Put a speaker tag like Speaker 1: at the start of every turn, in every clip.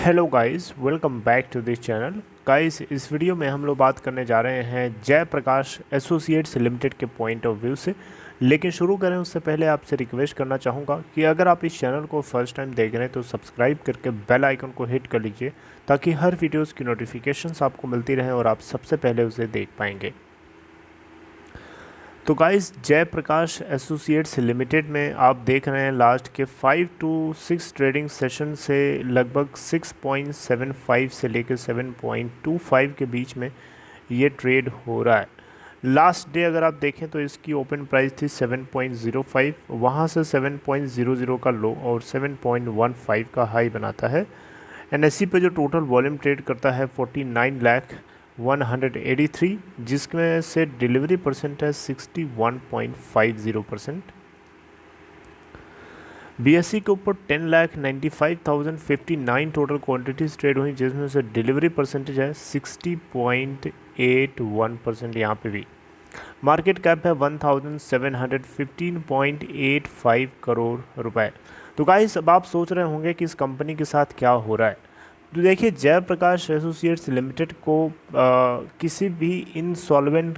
Speaker 1: Hello guys, welcome back to this channel. Guys, इस video में हम लोग बात करने जा रहे हैं जयप्रकाश एसोसिएट्स लिमिटेड के पॉइंट ऑफ व्यू से। लेकिन शुरू करें उससे पहले आपसे रिक्वेस्ट करना चाहूँगा कि अगर आप इस चैनल को फर्स्ट टाइम देख रहे हैं तो सब्सक्राइब करके बेल आइकन को हिट कर लीजिए ताकि हर वीडियोज़ की नोटिफिकेशंस आपको मिलती रहें और आप सबसे पहले उसे देख पाएंगे। तो गाइस, जयप्रकाश एसोसिएट्स लिमिटेड में आप देख रहे हैं लास्ट के 5 to 6 ट्रेडिंग सेशन से लगभग 6.75 से लेकर 7.25 के बीच में ये ट्रेड हो रहा है। लास्ट डे अगर आप देखें तो इसकी ओपन प्राइस थी 7.05, वहाँ से 7.00 का लो और 7.15 का हाई बनाता है। एनएससी पे जो टोटल वॉल्यूम ट्रेड करता है 49,183, जिसमें से डिलीवरी परसेंट है 61.50%। बीएससी के ऊपर 10,95,059 टोटल क्वांटिटीज ट्रेड हुई, जिसमें से डिलीवरी परसेंटेज है 60.81% यहाँ पे भी। मार्केट कैप है 1,715.85 करोड़ रुपए। तो गाइस, अब आप सोच रहे होंगे कि इस कंपनी के साथ क्या हो रहा है। तो देखिए, जयप्रकाश एसोसिएट्स लिमिटेड को किसी भी इंसॉल्वेंट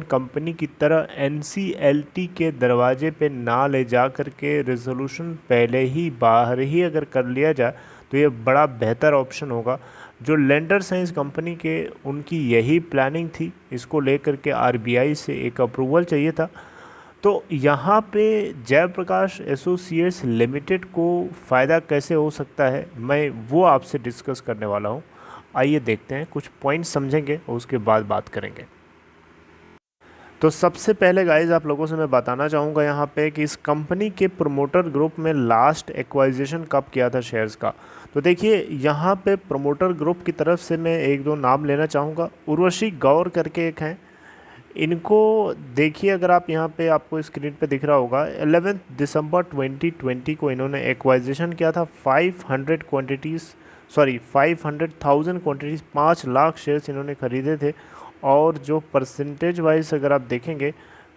Speaker 1: कंपनी की तरह एनसीएलटी के दरवाजे पे ना ले जा कर के रेजोल्यूशन पहले ही बाहर ही अगर कर लिया जाए तो ये बड़ा बेहतर ऑप्शन होगा। जो लेंडर्स हैं इस कंपनी के, उनकी यही प्लानिंग थी। इसको लेकर के आरबीआई से एक अप्रूवल चाहिए था। तो यहाँ पे जयप्रकाश एसोसिएट्स लिमिटेड को फ़ायदा कैसे हो सकता है, मैं वो आपसे डिस्कस करने वाला हूँ। आइए देखते हैं, कुछ पॉइंट समझेंगे और उसके बाद बात करेंगे। तो सबसे पहले गाइज आप लोगों से मैं बताना चाहूँगा यहाँ पे कि इस कंपनी के प्रमोटर ग्रुप में लास्ट एक्वाइजेशन कब किया था शेयर्स का। तो देखिए, यहाँ पे प्रमोटर ग्रुप की तरफ से मैं एक दो नाम लेना चाहूँगा। उर्वशी गौर करके एक हैं, इनको देखिए, अगर आप यहाँ पे आपको स्क्रीन पे दिख रहा होगा, 11 दिसंबर 2020 को इन्होंने एक्वाइजेशन किया था 500,000 क्वांटिटीज़, 5 लाख शेयर्स इन्होंने ख़रीदे थे। और जो परसेंटेज वाइज अगर आप देखेंगे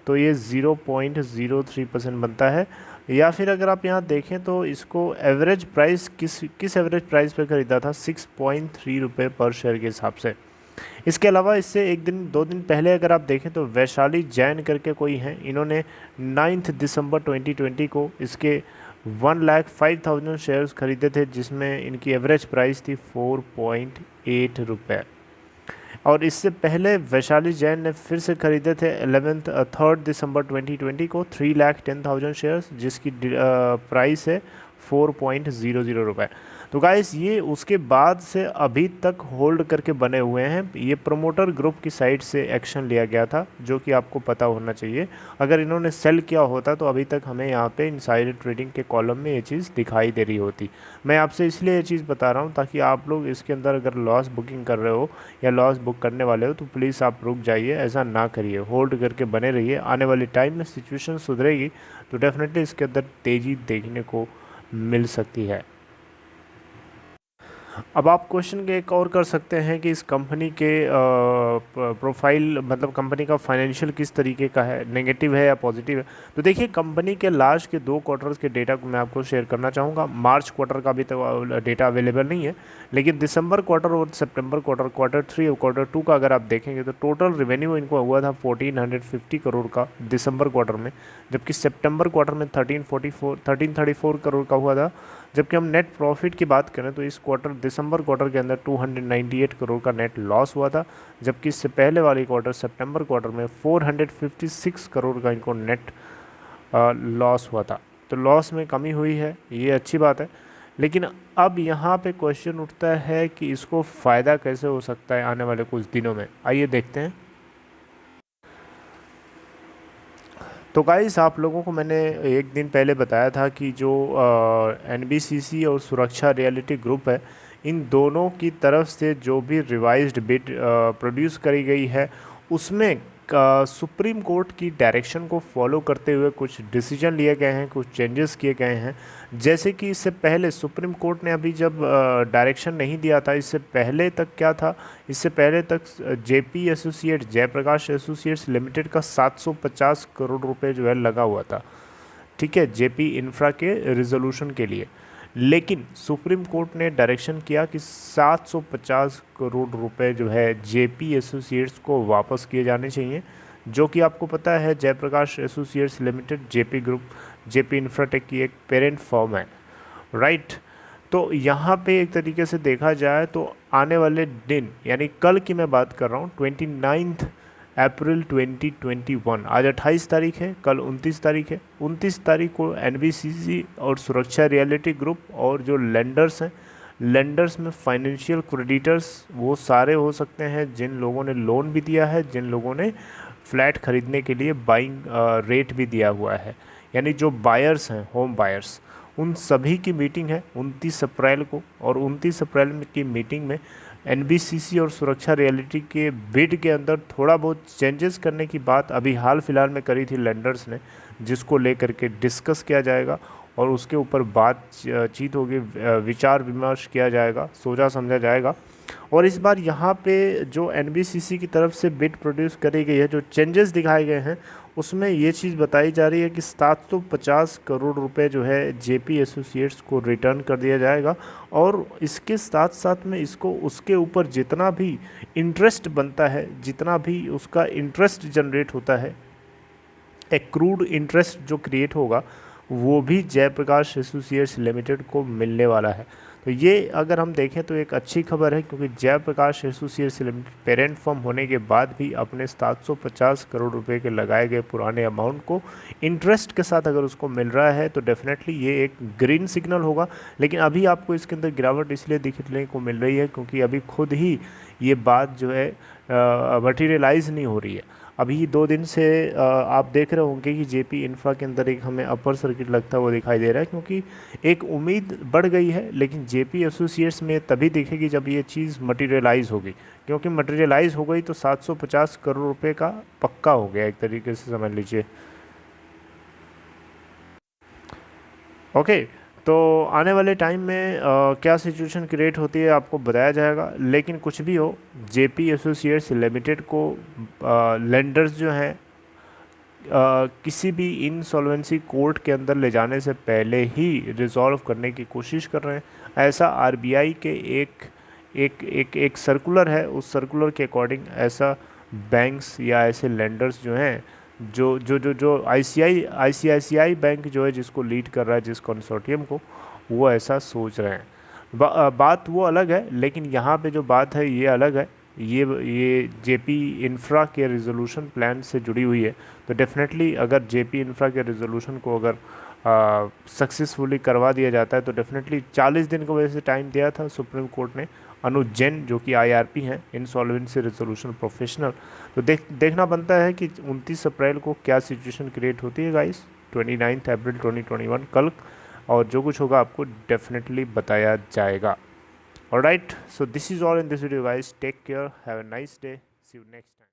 Speaker 1: तो ये 0.03% बनता है। या फिर अगर आप यहाँ देखें तो इसको एवरेज प्राइस किस एवरेज प्राइस पे ख़रीदा था, 6.3 रुपये पर शेयर के हिसाब से। इसके अलावा इससे एक दिन 2 दिन पहले अगर आप देखें तो वैशाली जैन करके कोई हैं, इन्होंने 9 दिसंबर 2020 को इसके 1,05,000 शेयर्स खरीदे थे, जिसमें इनकी एवरेज प्राइस थी 4.8 रुपये। और इससे पहले वैशाली जैन ने फिर से खरीदे थे 3 दिसंबर 2020 को 3,10,000 शेयर्स, जिसकी प्राइस है 4.00 रुपये। तो गाइस, ये उसके बाद से अभी तक होल्ड करके बने हुए हैं। ये प्रमोटर ग्रुप की साइड से एक्शन लिया गया था, जो कि आपको पता होना चाहिए। अगर इन्होंने सेल किया होता तो अभी तक हमें यहाँ पे इनसाइडर ट्रेडिंग के कॉलम में ये चीज़ दिखाई दे रही होती। मैं आपसे इसलिए ये चीज़ बता रहा हूँ ताकि आप लोग इसके अंदर अगर लॉस बुकिंग कर रहे हो या लॉस बुक करने वाले हो तो प्लीज़ आप रुक जाइए, ऐसा ना करिए, होल्ड करके बने रहिए। आने वाले टाइम में सिचुएशन सुधरेगी तो डेफिनेटली इसके अंदर तेज़ी देखने को मिल सकती है। अब आप क्वेश्चन के एक और कर सकते हैं कि इस कंपनी के प्रोफाइल, मतलब कंपनी का फाइनेंशियल किस तरीके का है, नेगेटिव है या पॉजिटिव है। तो देखिए, कंपनी के लास्ट के 2 क्वार्टर्स के डेटा को मैं आपको शेयर करना चाहूँगा। मार्च क्वार्टर का अभी तक डेटा अवेलेबल नहीं है, लेकिन दिसंबर क्वार्टर और सितंबर क्वार्टर 3 और क्वार्टर 2 का अगर आप देखेंगे तो टोटल रेवेन्यू इनको हुआ था 1,450 करोड़ का दिसंबर क्वार्टर में, जबकि सितंबर क्वार्टर में 1,334 करोड़ का हुआ था। जबकि हम नेट प्रॉफिट की बात करें तो इस दिसंबर क्वार्टर के अंदर 298 करोड़ का नेट लॉस हुआ था, जबकि इससे पहले वाली क्वार्टर सितंबर क्वार्टर में 456 करोड़ का इनको नेट लॉस हुआ था। तो लॉस में कमी हुई है, ये अच्छी बात है। लेकिन अब यहाँ पे क्वेश्चन उठता है कि इसको फ़ायदा कैसे हो सकता है आने वाले कुछ दिनों में। आइए देखते हैं। तो गाइस, आप लोगों को मैंने एक दिन पहले बताया था कि जो एनबीसीसी और सुरक्षा रियलिटी ग्रुप है, इन दोनों की तरफ से जो भी रिवाइज्ड बिड प्रोड्यूस करी गई है, उसमें सुप्रीम कोर्ट की डायरेक्शन को फॉलो करते हुए कुछ डिसीजन लिए गए हैं, कुछ चेंजेस किए गए हैं। जैसे कि इससे पहले सुप्रीम कोर्ट ने अभी जब डायरेक्शन नहीं दिया था, इससे पहले तक क्या था, इससे पहले तक JP Associates, Jaiprakash Associates Limited का 750 करोड़ रुपए जो है लगा हुआ था, ठीक है, जेपी इंफ्रा के रिजोल्यूशन के लिए। लेकिन सुप्रीम कोर्ट ने डायरेक्शन किया कि 750 करोड़ रुपए जो है जेपी एसोसिएट्स को वापस किए जाने चाहिए, जो कि आपको पता है Jaiprakash Associates Limited JP Group, JP Infratech की एक पेरेंट फर्म है, राइट। तो यहाँ पे एक तरीके से देखा जाए तो आने वाले दिन, यानी कल की मैं बात कर रहा हूँ, 29 अप्रैल 2021, आज 28 तारीख है, कल 29 तारीख है। 29 तारीख को एनबीसीसी और सुरक्षा रियलिटी ग्रुप और जो लेंडर्स हैं, लेंडर्स में फाइनेंशियल क्रेडिटर्स वो सारे हो सकते हैं जिन लोगों ने लोन भी दिया है, जिन लोगों ने फ्लैट खरीदने के लिए बाइंग रेट भी दिया हुआ है, यानी जो बायर्स हैं, होम बायर्स, उन सभी की मीटिंग है 29 अप्रैल को। और 29 अप्रैल की मीटिंग में एनबीसीसी और सुरक्षा रियलिटी के बिड के अंदर थोड़ा बहुत चेंजेस करने की बात अभी हाल फिलहाल में करी थी लेंडर्स ने, जिसको लेकर के डिस्कस किया जाएगा और उसके ऊपर बातचीत होगी, विचार विमर्श किया जाएगा, सोचा समझा जाएगा। और इस बार यहाँ पे जो एनबीसीसी की तरफ से बिड प्रोड्यूस करी गई है, जो चेंजेस दिखाए गए हैं, उसमें ये चीज़ बताई जा रही है कि 750 करोड़ रुपए जो है जेपी एसोसिएट्स को रिटर्न कर दिया जाएगा। और इसके साथ साथ में इसको उसके ऊपर जितना भी इंटरेस्ट बनता है, जितना भी उसका इंटरेस्ट जनरेट होता है, एक्रूड इंटरेस्ट जो क्रिएट होगा, वो भी जयप्रकाश एसोसिएट्स लिमिटेड को मिलने वाला है। तो ये अगर हम देखें तो एक अच्छी खबर है, क्योंकि Jaiprakash Associates Limited parent firm होने के बाद भी अपने 750 करोड़ रुपए के लगाए गए पुराने अमाउंट को इंटरेस्ट के साथ अगर उसको मिल रहा है तो डेफिनेटली ये एक ग्रीन सिग्नल होगा। लेकिन अभी आपको इसके अंदर गिरावट इसलिए दिखने को मिल रही है क्योंकि अभी खुद ही ये बात जो है मटीरियलाइज नहीं हो रही है। अभी 2 दिन से आप देख रहे होंगे कि जेपी इंफ्रा के अंदर एक हमें अपर सर्किट लगता है वो दिखाई दे रहा है, क्योंकि एक उम्मीद बढ़ गई है। लेकिन जेपी एसोसिएट्स में तभी दिखेगी जब ये चीज़ मटीरियलाइज होगी, क्योंकि मटीरियलाइज हो गई तो 750 करोड़ रुपए का पक्का हो गया एक तरीके से, समझ लीजिए। ओके, तो आने वाले टाइम में क्या सिचुएशन क्रिएट होती है आपको बताया जाएगा। लेकिन कुछ भी हो, जेपी एसोसिएट्स लिमिटेड को लेंडर्स जो हैं किसी भी इंसॉल्वेंसी कोर्ट के अंदर ले जाने से पहले ही रिजॉल्व करने की कोशिश कर रहे हैं। ऐसा आरबीआई के एक एक एक एक सर्कुलर है, उस सर्कुलर के अकॉर्डिंग ऐसा बैंक्स या ऐसे लेंडर्स जो हैं, जो आईसीआईसीआई बैंक जो है जिसको लीड कर रहा है, जिस कंसोर्टियम को, वो ऐसा सोच रहे हैं। बात वो अलग है, लेकिन यहाँ पे जो बात है ये अलग है। ये जेपी इंफ्रा के रिजोल्यूशन प्लान से जुड़ी हुई है। तो डेफिनेटली अगर जेपी इंफ्रा के रिजोल्यूशन को अगर सक्सेसफुली करवा दिया जाता है तो डेफिनेटली 40 दिन को वैसे टाइम दिया था सुप्रीम कोर्ट ने अनुज जैन, जो कि आईआरपी हैं, इंसॉल्वेंसी रेजोल्यूशन प्रोफेशनल। तो देखना बनता है कि 29 अप्रैल को क्या सिचुएशन क्रिएट होती है गाइस, 29 अप्रैल 2021 कल, और जो कुछ होगा आपको डेफिनेटली बताया जाएगा। Alright, so this is all in this video guys. Take care, have a nice day, see you next time.